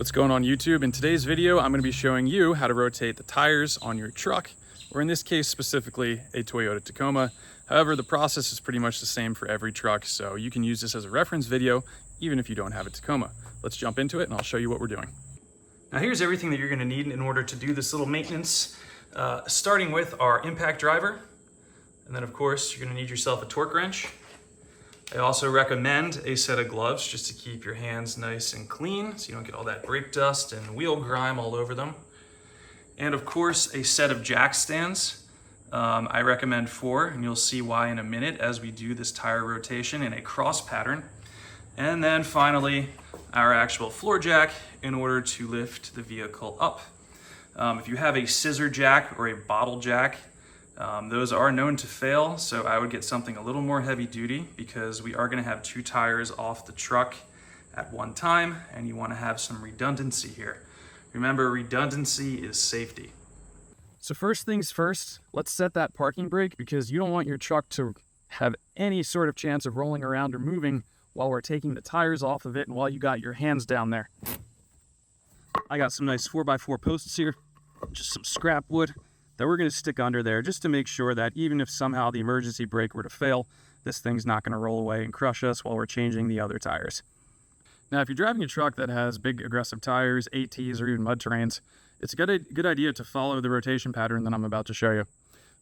What's going on YouTube? In today's video, I'm going to be showing you how to rotate the tires on your truck, or in this case specifically a Toyota Tacoma. However, the process is pretty much the same for every truck, so you can use this as a reference video even if you don't have a Tacoma. Let's jump into it and I'll show you what we're doing. Now here's everything that you're going to need in order to do this little maintenance, starting with our impact driver, and then of course you're going to need yourself a torque wrench. I also recommend a set of gloves just to keep your hands nice and clean so you don't get all that brake dust and wheel grime all over them. And of course, a set of jack stands. I recommend 4, and you'll see why in a minute as we do this tire rotation in a cross pattern. And then finally, our actual floor jack in order to lift the vehicle up. If you have a scissor jack or a bottle jack, those are known to fail, so I would get something a little more heavy duty because we are going to have 2 tires off the truck at one time, and you want to have some redundancy here. Remember, redundancy is safety. So first things first, let's set that parking brake because you don't want your truck to have any sort of chance of rolling around or moving while we're taking the tires off of it and while you got your hands down there. I got some nice 4x4 posts here, just some scrap wood that we're going to stick under there just to make sure that even if somehow the emergency brake were to fail, this thing's not going to roll away and crush us while we're changing the other tires. Now, if you're driving a truck that has big aggressive tires, ATs, or even mud terrains, it's a good idea to follow the rotation pattern that I'm about to show you.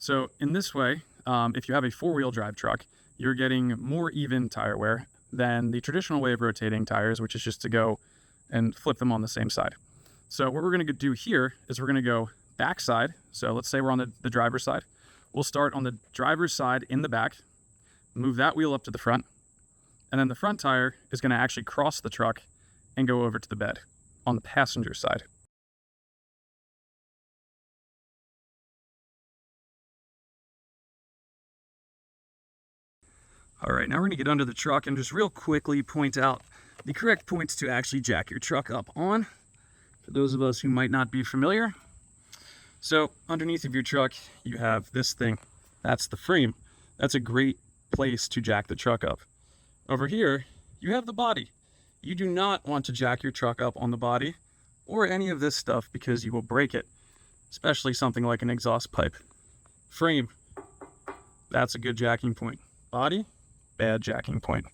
So in this way, if you have a 4-wheel drive truck, you're getting more even tire wear than the traditional way of rotating tires, which is just to go and flip them on the same side. So what we're going to do here is we're going to go backside. So let's say we're on the driver's side. We'll start on the driver's side in the back, move that wheel up to the front, and then the front tire is going to actually cross the truck and go over to the bed on the passenger side. All right, now we're going to get under the truck and just real quickly point out the correct points to actually jack your truck up on, for those of us who might not be familiar. So underneath of your truck, you have this thing. That's the frame. That's a great place to jack the truck up. Over here, you have the body. You do not want to jack your truck up on the body or any of this stuff because you will break it, especially something like an exhaust pipe. Frame, that's a good jacking point. Body, bad jacking point.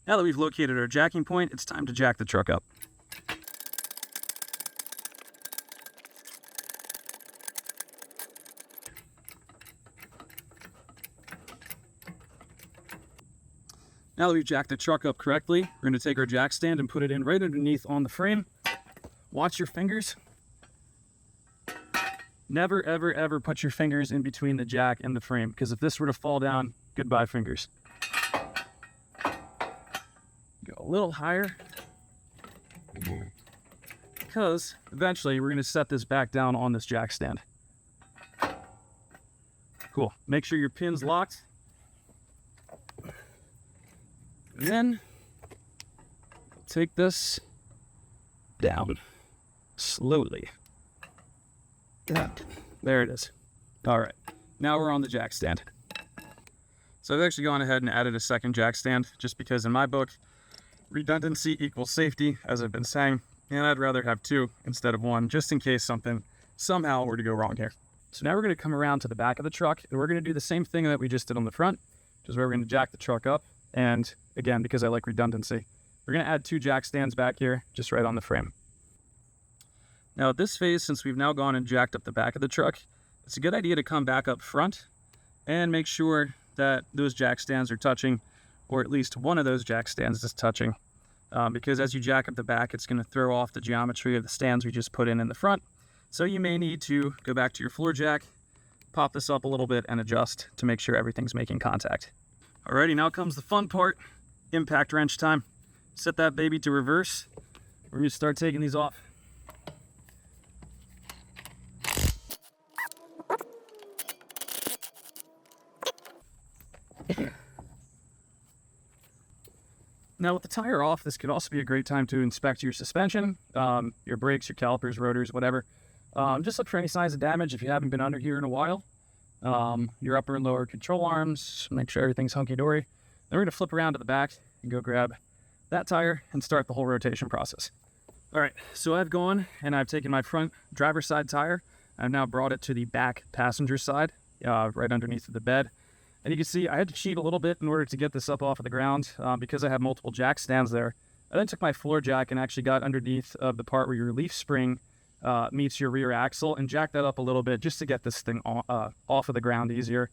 Now that we've located our jacking point, it's time to jack the truck up. Now that we've jacked the truck up correctly, we're going to take our jack stand and put it in right underneath on the frame. Watch your fingers. Never, ever, ever put your fingers in between the jack and the frame, because if this were to fall down, goodbye fingers. Go a little higher, because eventually we're going to set this back down on this jack stand. Cool. Make sure your pin's locked. And then take this down slowly. There it is. All right, now we're on the jack stand. So I've actually gone ahead and added a second jack stand just because in my book, redundancy equals safety, as I've been saying, and I'd rather have 2 instead of 1 just in case something somehow were to go wrong here. So now we're going to come around to the back of the truck and we're going to do the same thing that we just did on the front, which is where we're going to jack the truck up. And again, because I like redundancy, we're going to add 2 jack stands back here, just right on the frame. Now at this phase, since we've now gone and jacked up the back of the truck, it's a good idea to come back up front and make sure that those jack stands are touching, or at least one of those jack stands is touching. Because as you jack up the back, it's going to throw off the geometry of the stands we just put in the front. So you may need to go back to your floor jack, pop this up a little bit, and adjust to make sure everything's making contact. Alrighty, now comes the fun part, impact wrench time. Set that baby to reverse. We're going to start taking these off. Now with the tire off, this could also be a great time to inspect your suspension, your brakes, your calipers, rotors, whatever. Just look for any signs of damage if you haven't been under here in a while. Your upper and lower control arms, make sure everything's hunky-dory. Then we're going to flip around to the back and go grab that tire and start the whole rotation process. All right, so I've gone and I've taken my front driver's side tire. I've now brought it to the back passenger side, right underneath the bed. And you can see I had to cheat a little bit in order to get this up off of the ground because I have multiple jack stands there. I then took my floor jack and actually got underneath of the part where your leaf spring meets your rear axle and jacked that up a little bit just to get this thing off of the ground easier.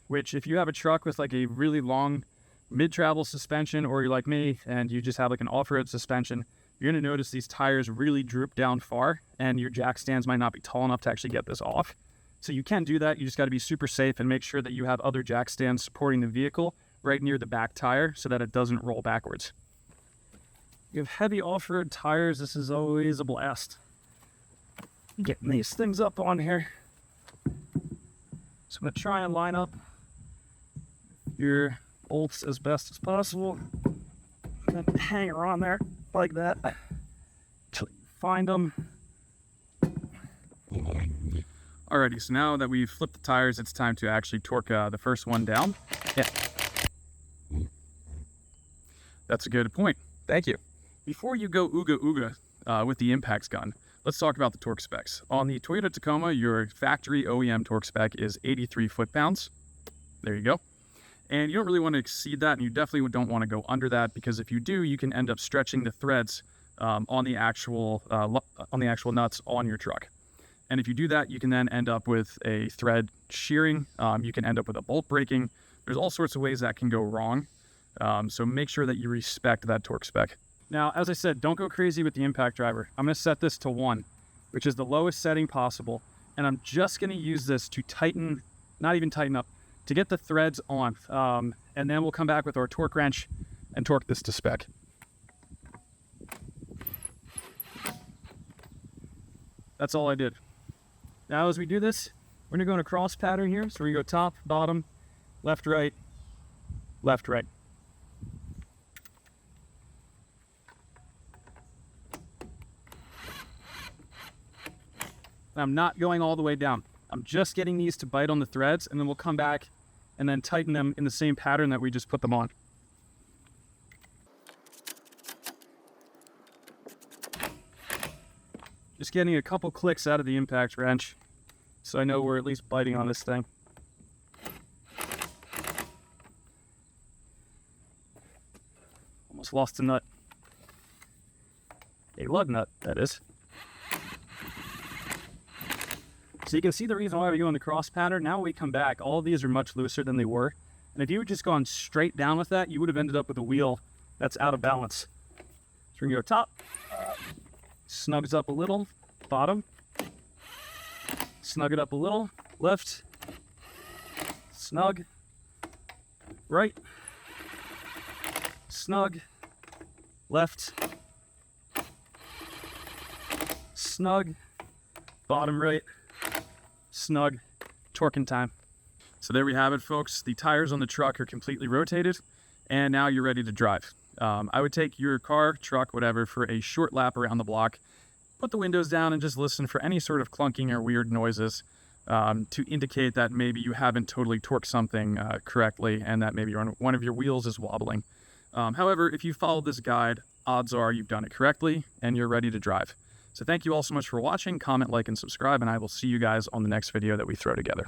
Which if you have a truck with like a really long mid-travel suspension, or you're like me and you just have like an off-road suspension, you're going to notice these tires really droop down far and your jack stands might not be tall enough to actually get this off. So you can do that. You just got to be super safe and make sure that you have other jack stands supporting the vehicle right near the back tire so that it doesn't roll backwards. You have heavy off-road tires. This is always a blast. Getting these things up on here. So I'm going to try and line up your bolts as best as possible. And then hang her on there like that. Until you find them. Alrighty, so now that we've flipped the tires, it's time to actually torque the first one down. Yeah. That's a good point. Thank you. Before you go ooga ooga with the impacts gun, let's talk about the torque specs. On the Toyota Tacoma, your factory OEM torque spec is 83 foot-pounds. There you go. And you don't really want to exceed that, and you definitely don't want to go under that, because if you do, you can end up stretching the threads on the actual nuts on your truck. And if you do that, you can then end up with a thread shearing. You can end up with a bolt breaking. There's all sorts of ways that can go wrong. So make sure that you respect that torque spec. Now, as I said, don't go crazy with the impact driver. I'm going to set this to 1, which is the lowest setting possible. And I'm just going to use this to tighten, not even tighten up, to get the threads on. And then we'll come back with our torque wrench and torque this to spec. That's all I did. Now as we do this, we're gonna go in a cross pattern here. So we're gonna go top, bottom, left, right, left, right. And I'm not going all the way down. I'm just getting these to bite on the threads, and then we'll come back and then tighten them in the same pattern that we just put them on. Just getting a couple clicks out of the impact wrench so I know we're at least biting on this thing. Almost lost a nut. A lug nut, that is. So you can see the reason why we go in the cross pattern. Now when we come back, all of these are much looser than they were. And if you had just gone straight down with that, you would have ended up with a wheel that's out of balance. So we're gonna go top, snugs up a little, bottom, snug it up a little, left, snug, right, snug, left, snug, bottom right, snug, torquing time. So there we have it, folks. The tires on the truck are completely rotated, and now you're ready to drive. I would take your car, truck, whatever, for a short lap around the block, put the windows down, and just listen for any sort of clunking or weird noises to indicate that maybe you haven't totally torqued something correctly and that maybe one of your wheels is wobbling. However, if you follow this guide, odds are you've done it correctly and you're ready to drive. So thank you all so much for watching. Comment, like, and subscribe, and I will see you guys on the next video that we throw together.